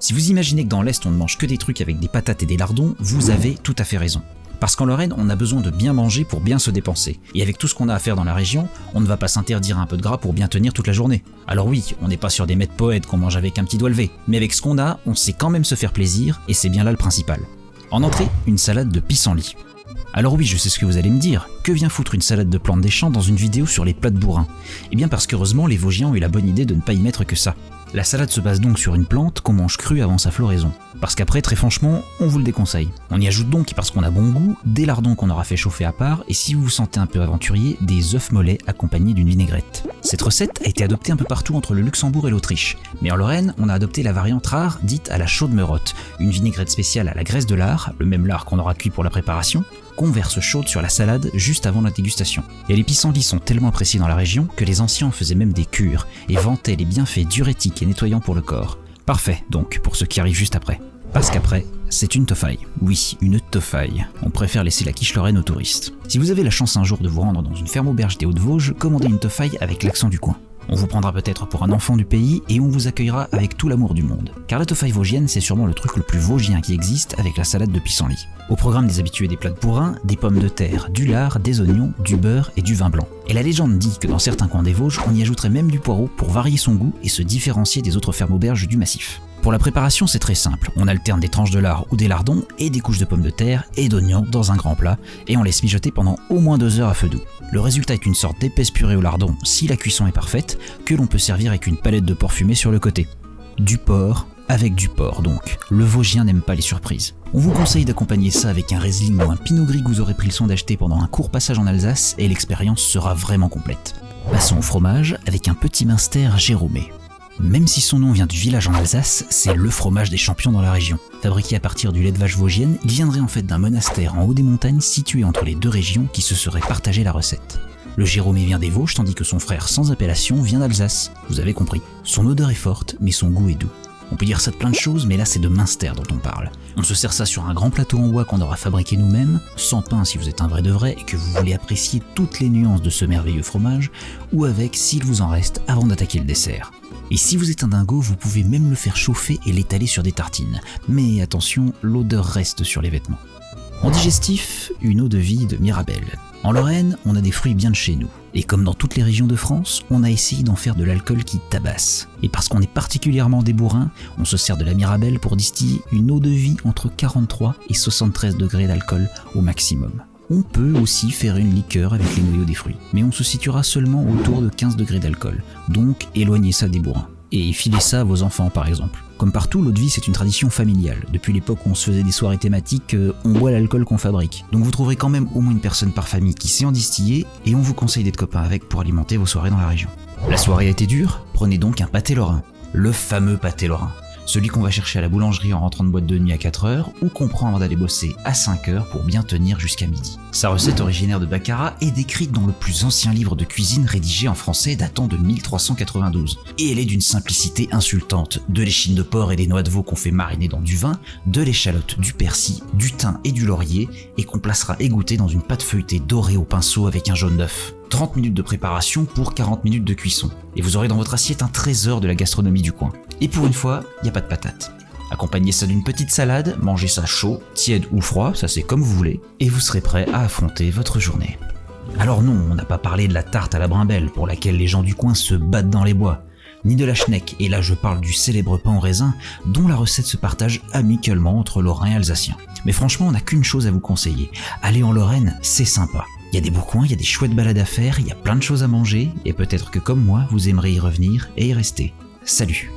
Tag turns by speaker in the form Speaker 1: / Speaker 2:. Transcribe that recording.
Speaker 1: Si vous imaginez que dans l'Est on ne mange que des trucs avec des patates et des lardons, vous avez tout à fait raison. Parce qu'en Lorraine, on a besoin de bien manger pour bien se dépenser. Et avec tout ce qu'on a à faire dans la région, on ne va pas s'interdire un peu de gras pour bien tenir toute la journée. Alors oui, on n'est pas sur des mets de poètes qu'on mange avec un petit doigt levé, mais avec ce qu'on a, on sait quand même se faire plaisir, et c'est bien là le principal. En entrée, une salade de pissenlit. Alors oui, je sais ce que vous allez me dire, que vient foutre une salade de plantes des champs dans une vidéo sur les plats de bourrin? Eh bien parce qu'heureusement les Vosgiens ont eu la bonne idée de ne pas y mettre que ça. La salade se base donc sur une plante qu'on mange crue avant sa floraison. Parce qu'après, très franchement, on vous le déconseille. On y ajoute donc, parce qu'on a bon goût, des lardons qu'on aura fait chauffer à part, et si vous vous sentez un peu aventurier, des œufs mollets accompagnés d'une vinaigrette. Cette recette a été adoptée un peu partout entre le Luxembourg et l'Autriche. Mais en Lorraine, on a adopté la variante rare dite à la chaude merotte, une vinaigrette spéciale à la graisse de lard, le même lard qu'on aura cuit pour la préparation, qu'on verse chaude sur la salade juste avant la dégustation. Et les pissenlits sont tellement appréciés dans la région que les anciens en faisaient même des cures et vantaient les bienfaits diurétiques et nettoyants pour le corps. Parfait donc pour ceux qui arrivent juste après. Parce qu'après, c'est une toffaille. Oui, une toffaille. On préfère laisser la quiche lorraine aux touristes. Si vous avez la chance un jour de vous rendre dans une ferme auberge des Hauts-de-Vosges, commandez une toffaille avec l'accent du coin. On vous prendra peut-être pour un enfant du pays et on vous accueillera avec tout l'amour du monde. Car la toffaille vosgienne, c'est sûrement le truc le plus vosgien qui existe avec la salade de pissenlit. Au programme des habitués des plats de bourrin, des pommes de terre, du lard, des oignons, du beurre et du vin blanc. Et la légende dit que dans certains coins des Vosges, on y ajouterait même du poireau pour varier son goût et se différencier des autres fermes auberges du massif. Pour la préparation, c'est très simple. On alterne des tranches de lard ou des lardons et des couches de pommes de terre et d'oignons dans un grand plat et on laisse mijoter pendant au moins 2 heures à feu doux. Le résultat est une sorte d'épaisse purée au lardon si la cuisson est parfaite, que l'on peut servir avec une palette de porc fumé sur le côté. Du porc avec du porc donc. Le Vosgien n'aime pas les surprises. On vous conseille d'accompagner ça avec un Riesling ou un Pinot Gris que vous aurez pris le soin d'acheter pendant un court passage en Alsace et l'expérience sera vraiment complète. Passons au fromage avec un petit Münster Jérômé. Même si son nom vient du village en Alsace, c'est le fromage des champions dans la région. Fabriqué à partir du lait de vache vosgienne, il viendrait en fait d'un monastère en haut des montagnes situé entre les deux régions qui se seraient partagé la recette. Le Jérômé vient des Vosges tandis que son frère sans appellation vient d'Alsace. Vous avez compris. Son odeur est forte, mais son goût est doux. On peut dire ça de plein de choses, mais là c'est de Münster dont on parle. On se sert ça sur un grand plateau en bois qu'on aura fabriqué nous-mêmes, sans pain si vous êtes un vrai de vrai et que vous voulez apprécier toutes les nuances de ce merveilleux fromage, ou avec s'il vous en reste avant d'attaquer le dessert. Et si vous êtes un dingo, vous pouvez même le faire chauffer et l'étaler sur des tartines. Mais attention, l'odeur reste sur les vêtements. En digestif, une eau de vie de Mirabelle. En Lorraine, on a des fruits bien de chez nous. Et comme dans toutes les régions de France, on a essayé d'en faire de l'alcool qui tabasse. Et parce qu'on est particulièrement des bourrins, on se sert de la Mirabelle pour distiller une eau de vie entre 43 et 73 degrés d'alcool au maximum. On peut aussi faire une liqueur avec les noyaux des fruits, mais on se situera seulement autour de 15 degrés d'alcool, donc éloignez ça des bourrins. Et filez ça à vos enfants par exemple. Comme partout, l'eau de vie c'est une tradition familiale. Depuis l'époque où on se faisait des soirées thématiques, on boit l'alcool qu'on fabrique. Donc vous trouverez quand même au moins une personne par famille qui sait en distiller, et on vous conseille d'être copains avec pour alimenter vos soirées dans la région. La soirée a été dure, prenez donc un pâté lorrain. Le fameux pâté lorrain. Celui qu'on va chercher à la boulangerie en rentrant de boîte de nuit à 4h ou qu'on prend avant d'aller bosser à 5h pour bien tenir jusqu'à midi. Sa recette originaire de Baccarat est décrite dans le plus ancien livre de cuisine rédigé en français datant de 1392. Et elle est d'une simplicité insultante. De l'échine de porc et des noix de veau qu'on fait mariner dans du vin, de l'échalote, du persil, du thym et du laurier et qu'on placera égoutter dans une pâte feuilletée dorée au pinceau avec un jaune d'œuf. 30 minutes de préparation pour 40 minutes de cuisson. Et vous aurez dans votre assiette un trésor de la gastronomie du coin. Et pour une fois, il n'y a pas de patates. Accompagnez ça d'une petite salade, mangez ça chaud, tiède ou froid, ça c'est comme vous voulez, et vous serez prêt à affronter votre journée. Alors non, on n'a pas parlé de la tarte à la brimbelle pour laquelle les gens du coin se battent dans les bois, ni de la schneck, et là je parle du célèbre pain au raisin dont la recette se partage amicalement entre Lorrains et Alsaciens. Mais franchement, on n'a qu'une chose à vous conseiller, allez en Lorraine, c'est sympa. Il y a des beaux coins, il y a des chouettes balades à faire, il y a plein de choses à manger, et peut-être que comme moi, vous aimerez y revenir et y rester. Salut!